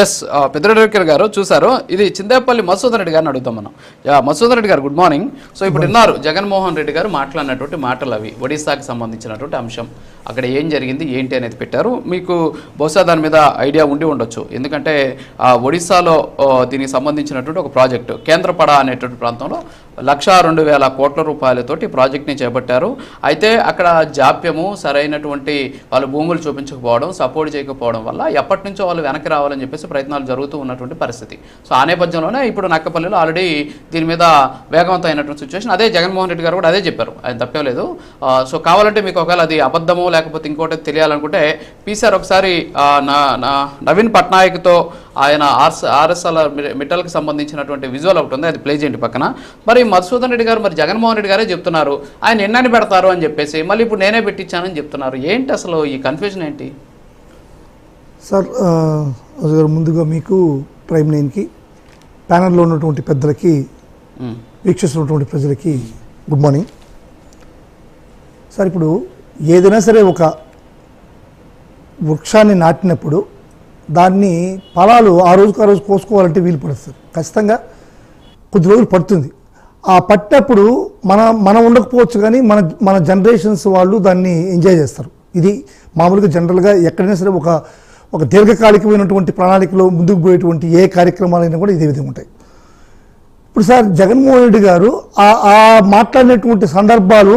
Yes Peddireddy గారు చూసారు. ఇది చిందేపల్లి మధుసూదన్ రెడ్డి గారిని అడుగుతాం మనం. మధుసూదన్ రెడ్డి గారు గుడ్ మార్నింగ్. సో ఇప్పుడు విన్నారు జగన్మోహన్ రెడ్డి గారు మాట్లాడినటువంటి మాటలు అవి ఒడిశాకి సంబంధించినటువంటి అంశం. అక్కడ ఏం జరిగింది ఏంటి అనేది పెట్టారు. మీకు బహుశా దాని మీద ఐడియా ఉండి ఉండొచ్చు. ఎందుకంటే ఒడిశాలో దీనికి సంబంధించినటువంటి ఒక ప్రాజెక్టు కేంద్రపడ అనేటువంటి ప్రాంతంలో 1,02,000 కోట్ల రూపాయలతోటి ప్రాజెక్ట్ని చేపట్టారు. అయితే అక్కడ జాప్యము, సరైనటువంటి వాళ్ళు భూములు చూపించకపోవడం, సపోర్ట్ చేయకపోవడం వల్ల ఎప్పటి నుంచో వాళ్ళు వెనక్కి రావాలని చెప్పేసి ప్రయత్నాలు జరుగుతూ ఉన్నటువంటి పరిస్థితి. సో ఆ నేపథ్యంలోనే ఇప్పుడు నక్కపల్లిలో ఆల్రెడీ దీని మీద వేగవంతం అయినటువంటి సిచ్యువేషన్. అదే జగన్మోహన్ రెడ్డి గారు కూడా అదే చెప్పారు, ఆయన తప్పలేదు. సో కావాలంటే మీకు ఒకవేళ అది అబద్ధమో లేకపోతే ఇంకోటి తెలియాలనుకుంటే పీసీఆర్ ఒకసారి నవీన్ పట్నాయక్తో ఆయన ఆర్ఎస్ఎల్ మిట్టల్కి సంబంధించినటువంటి విజువల్ ఒకటి ఉంది, అది ప్లే చేయండి పక్కన. మరి మధుసూదన్ రెడ్డి గారు మరి జగన్మోహన్ రెడ్డి గారే చెప్తున్నారు ఆయన ఎన్నని పెడతారు అని చెప్పేసి, మళ్ళీ ఇప్పుడు నేనే పెట్టించానని చెప్తున్నారు. ఏంటి అసలు ఈ కన్ఫ్యూజన్ ఏంటి సార్? ముందుగా మీకు ప్రైమ్ నైన్కి, ప్యానల్లో ఉన్నటువంటి పెద్దలకి, వీక్షిస్తున్నటువంటి ప్రజలకి గుడ్ మార్నింగ్ సార్. ఇప్పుడు ఏదైనా సరే ఒక వృక్షాన్ని నాటినప్పుడు దాన్ని ఫలాలు ఆ రోజుకు ఆ రోజు కోసుకోవాలంటే వీలు పడుతుంది. ఖచ్చితంగా కొద్ది రోజులు పడుతుంది. ఆ పట్టినప్పుడు మనం ఉండకపోవచ్చు, కానీ మన జనరేషన్స్ వాళ్ళు దాన్ని ఎంజాయ్ చేస్తారు. ఇది మామూలుగా జనరల్గా ఎక్కడైనా సరే ఒక దీర్ఘకాలికమైనటువంటి ప్రణాళికలో ముందుకు పోయేటువంటి ఏ కార్యక్రమాలైనా కూడా ఇదే విధంగా ఉంటాయి. ఇప్పుడు సార్ జగన్మోహన్ రెడ్డి గారు ఆ మాట్లాడినటువంటి సందర్భాలు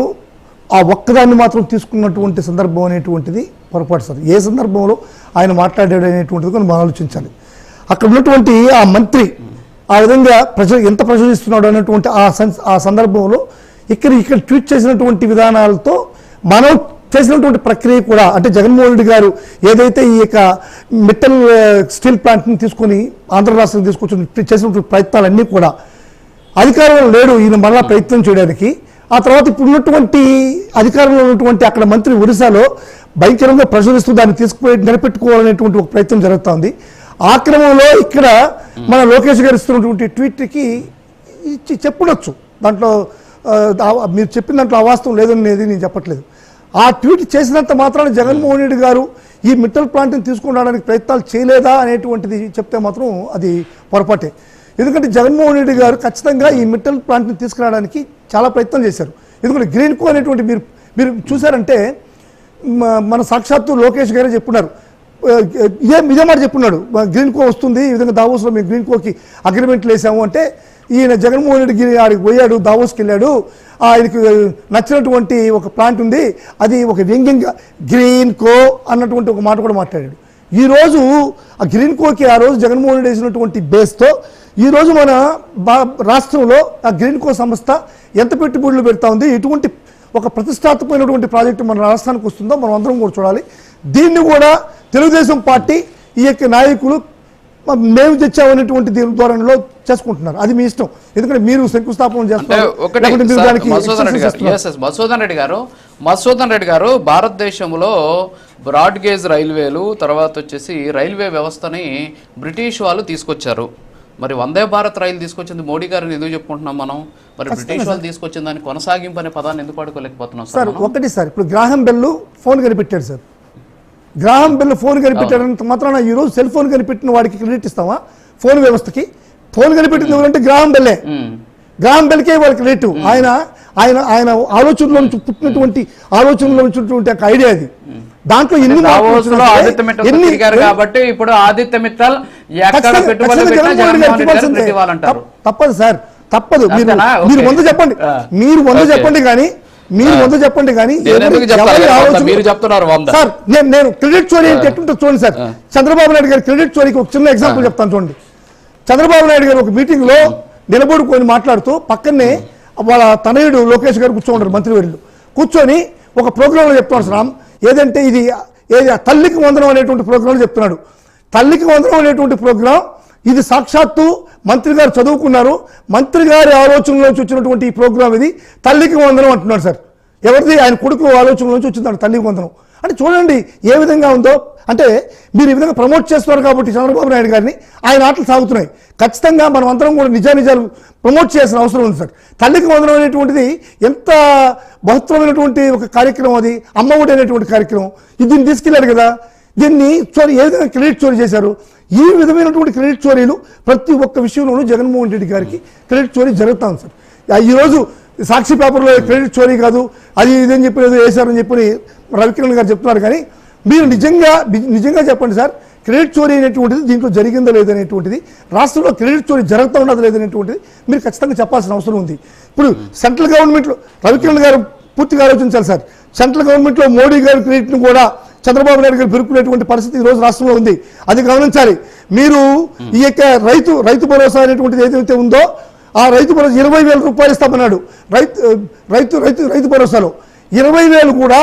ఆ ఒక్కదాన్ని మాత్రం తీసుకున్నటువంటి సందర్భం అనేటువంటిది పొరపాటు సార్. ఏ సందర్భంలో ఆయన మాట్లాడాడు అనేటువంటిది కూడా మనం ఆలోచించాలి. అక్కడ ఉన్నటువంటి ఆ మంత్రి ఆ విధంగా ఎంత ప్రశ్నిస్తున్నాడు అనేటువంటి ఆ సందర్భంలో ఇక్కడ ట్వీట్ చేసినటువంటి విధానాలతో మనం చేసినటువంటి ప్రక్రియ కూడా, అంటే జగన్మోహన్ రెడ్డి గారు ఏదైతే ఈ యొక్క మిట్టల్ స్టీల్ ప్లాంట్ని తీసుకొని ఆంధ్ర రాష్ట్రం తీసుకొచ్చి చేసినటువంటి ప్రయత్నాలన్నీ కూడా అధికారంలో లేడు ఈయన మళ్ళా ప్రయత్నం చేయడానికి. ఆ తర్వాత ఇప్పుడు ఉన్నటువంటి అధికారంలో ఉన్నటువంటి అక్కడ మంత్రి ఒరిస్సాలో భయంకరంగా ప్రచురిస్తూ దాన్ని తీసుకుపోయి నిలబెట్టుకోవాలనేటువంటి ఒక ప్రయత్నం జరుగుతోంది. ఆ క్రమంలో ఇక్కడ మన లోకేష్ గారు ఇస్తున్నటువంటి ట్వీట్కి చెప్పుండొచ్చు, దాంట్లో మీరు చెప్పిన దాంట్లో అవాస్తవం లేదనేది నేను చెప్పట్లేదు. ఆ ట్వీట్ చేసినంత మాత్రాన జగన్మోహన్ రెడ్డి గారు ఈ మిట్టల్ ప్లాంట్ని తీసుకుని రావడానికి ప్రయత్నాలు చేయలేదా అనేటువంటిది చెప్తే మాత్రం అది పొరపాటే. ఎందుకంటే జగన్మోహన్ రెడ్డి గారు ఖచ్చితంగా ఈ మిట్టల్ ప్లాంట్ని తీసుకురావడానికి చాలా ప్రయత్నం చేశారు. ఎందుకంటే గ్రీన్కో అనేటువంటి మీరు చూసారంటే మన సాక్షాత్తు లోకేష్ గారే చెప్పున్నారు, ఇదే మాట చెప్పున్నాడు, గ్రీన్కో వస్తుంది, ఈ విధంగా దావోస్లో మేము గ్రీన్కోకి అగ్రిమెంట్లు వేసాము అంటే ఈయన జగన్మోహన్ రెడ్డి ఆడికి పోయాడు, దావోస్కి వెళ్ళాడు, ఆయనకు నచ్చినటువంటి ఒక ప్లాంట్ ఉంది, అది ఒక వ్యంగ్యంగా గ్రీన్కో అన్నటువంటి ఒక మాట కూడా మాట్లాడాడు. ఈరోజు ఆ గ్రీన్కోకి ఆ రోజు జగన్మోహన్ రెడ్డి వేసినటువంటి బేస్తో ఈరోజు మన రాష్ట్రంలో ఆ గ్రీన్కో సంస్థ ఎంత పెట్టుబడులు పెడతా ఉంది, ఎటువంటి ఒక ప్రతిష్టాత్మకమైనటువంటి ప్రాజెక్టు మన రాష్ట్రానికి వస్తుందో మనం అందరం కూడా చూడాలి. దీన్ని కూడా తెలుగుదేశం పార్టీ ఈ యొక్క నాయకులు మేము తెచ్చామనేటువంటి దీని ధోరణిలో చేసుకుంటున్నారు. అది మీ ఇష్టం, ఎందుకంటే మీరు శంకుస్థాపన చేస్తారు. మధుసూదన్ రెడ్డి గారు భారతదేశంలో బ్రాడ్ గేజ్ రైల్వేలు, తర్వాత వచ్చేసి రైల్వే వ్యవస్థని బ్రిటిష్ వాళ్ళు తీసుకొచ్చారు. మరి వందే భారత్ రైలు తీసుకొచ్చింది మోడీ గారిని ఎందుకు చెప్పుకుంటున్నాం మనం? మరి బ్రిటిష్ వాళ్ళు తీసుకొచ్చిన దాన్ని కొనసాగింపు అనే పదాన్ని ఎందుకు పడుకోలేకపోతున్నాం సార్? ఒకటి సార్, ఇప్పుడు గ్రాహం బెల్ ఫోన్ కనిపెట్టాడు సార్. గ్రాహం బెల్ ఫోన్ కనిపెట్టాడంత మాత్రాన ఈరోజు సెల్ ఫోన్ కనిపెట్టిన వాడికి క్రెడిట్ ఇస్తామా? ఫోన్ వ్యవస్థకి ఫోన్ కనిపెట్టింది ఎవరంటే గ్రాహం బెల్లే. గ్రాహం బెల్కే వాళ్ళకి క్రెడిట్. ఆయన ఆలోచనలో నుంచి పుట్టినటువంటి ఆలోచనలో నుంచి ఐడియా అది. దాంట్లో కాబట్టి ఇప్పుడు ఆదిత్య మిట్టల్ తప్పదు సార్, తప్పదు. మీరు వంద చెప్పండి, కానీ సార్ నేను క్రెడిట్ చోరీ అంటే ఎట్లుంటో చూడండి సార్. చంద్రబాబు నాయుడు గారి క్రెడిట్ చోరీకి ఒక చిన్న ఎగ్జాంపుల్ చెప్తాను చూడండి. చంద్రబాబు నాయుడు గారు ఒక మీటింగ్ లో నిలబడుకొని మాట్లాడుతూ పక్కనే వాళ్ళ తనయుడు లోకేష్ గారు కూర్చోంటారు, మంత్రివర్యులు కూర్చొని ఒక ప్రోగ్రాంలో చెప్తున్నాడు రామ్, ఏదంటే ఇది తల్లికి వందనం అనేటువంటి ప్రోగ్రాంలో చెప్తున్నాడు. తల్లికి వందనం అనేటువంటి ప్రోగ్రాం ఇది సాక్షాత్తు మంత్రి గారు చదువుకున్నారు, మంత్రి గారి ఆలోచనలోంచి వచ్చినటువంటి ఈ ప్రోగ్రాం ఇది తల్లికి వందనం అంటున్నాడు సార్. ఎవరిది? ఆయన కొడుకు ఆలోచనలోంచి వచ్చిందాడు తల్లికి వందనం అంటే. చూడండి ఏ విధంగా ఉందో. అంటే మీరు ఈ విధంగా ప్రమోట్ చేస్తున్నారు కాబట్టి చంద్రబాబు నాయుడు గారిని, ఆయన ఆటలు సాగుతున్నాయి. ఖచ్చితంగా మనం అందరం కూడా నిజాలు ప్రమోట్ చేయాల్సిన అవసరం ఉంది సార్. తల్లికి వందనం అనేటువంటిది ఎంత మహత్తరమైనటువంటి ఒక కార్యక్రమం, అది అమ్మఒడి అనేటువంటి కార్యక్రమం. దీన్ని తీసుకెళ్ళారు కదా, దీన్ని చోరీ ఏ విధంగా క్రెడిట్ చోరీ చేశారు. ఈ విధమైనటువంటి క్రెడిట్ చోరీలు ప్రతి ఒక్క విషయంలోనూ జగన్మోహన్ రెడ్డి గారికి క్రెడిట్ చోరీ జరుగుతా ఉంది సార్. ఈరోజు సాక్షి పేపర్లో క్రెడిట్ చోరీ కాదు అది ఇదని చెప్పి ఏదో వేశారని చెప్పి రవికిరణ్ గారు చెప్తున్నారు. కానీ మీరు నిజంగా చెప్పండి సార్, క్రెడిట్ చోరీ అనేటువంటిది దీంట్లో జరిగిందో లేదనేటువంటిది, రాష్ట్రంలో క్రెడిట్ చోరీ జరుగుతూ ఉన్నదో లేదనేటువంటిది మీరు ఖచ్చితంగా చెప్పాల్సిన అవసరం ఉంది. ఇప్పుడు సెంట్రల్ గవర్నమెంట్లో రవికిరణ్ గారు పూర్తిగా ఆలోచించాలి సార్. సెంట్రల్ గవర్నమెంట్లో మోడీ గారి క్రెడిట్ను కూడా చంద్రబాబు నాయుడు గారు పెరుక్కునేటువంటి పరిస్థితి ఈ రోజు రాష్ట్రంలో ఉంది. అది గమనించాలి. మీరు ఈ యొక్క రైతు భరోసా అనేటువంటిది ఏదైతే ఉందో ఆ రైతు భరోసా 20,000 రూపాయలు ఇస్తామన్నాడు. రైతు భరోసాలో 20,000 కూడా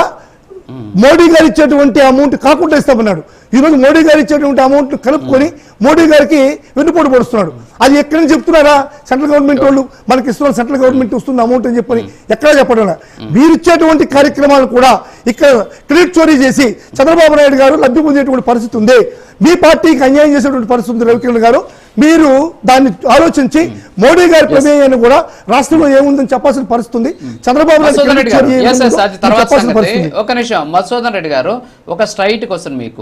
మోడీ గారు ఇచ్చేటువంటి అమౌంట్ కాకుండా ఇస్తామన్నాడు. ఈరోజు మోడీ గారు ఇచ్చేటువంటి అమౌంట్ కలుపుకొని మోడీ గారికి వెన్నుపోటు పడుస్తున్నాడు. అది ఎక్కడి నుంచి చెప్తున్నారా? సెంట్రల్ గవర్నమెంట్ వాళ్ళు మనకి ఇస్తున్నారు, సెంట్రల్ గవర్నమెంట్ ఇస్తున్న అమౌంట్ అని చెప్పని ఎక్కడ చెప్పడం. మీరు ఇచ్చేటువంటి కార్యక్రమాలు కూడా ఇక్కడ క్రెడిట్ చోరీ చేసి చంద్రబాబు నాయుడు గారు లబ్ధి పొందేటువంటి పరిస్థితి ఉంది. మీ పార్టీకి అన్యాయం చేసేటువంటి పరిస్థితి ఉంది. రవికిరణ్ గారు, మీరు దాన్ని ఆలోచించి మోడీ గారి ప్రమేయాన్ని కూడా రాష్ట్రంలో ఏముందని చెప్పాల్సిన పరిస్థితి ఉంది. చంద్రబాబు నాయుడు ఒక నిమిషం మధుసూదన్ రెడ్డి గారు, ఒక స్ట్రైట్ క్వశ్చన్ మీకు.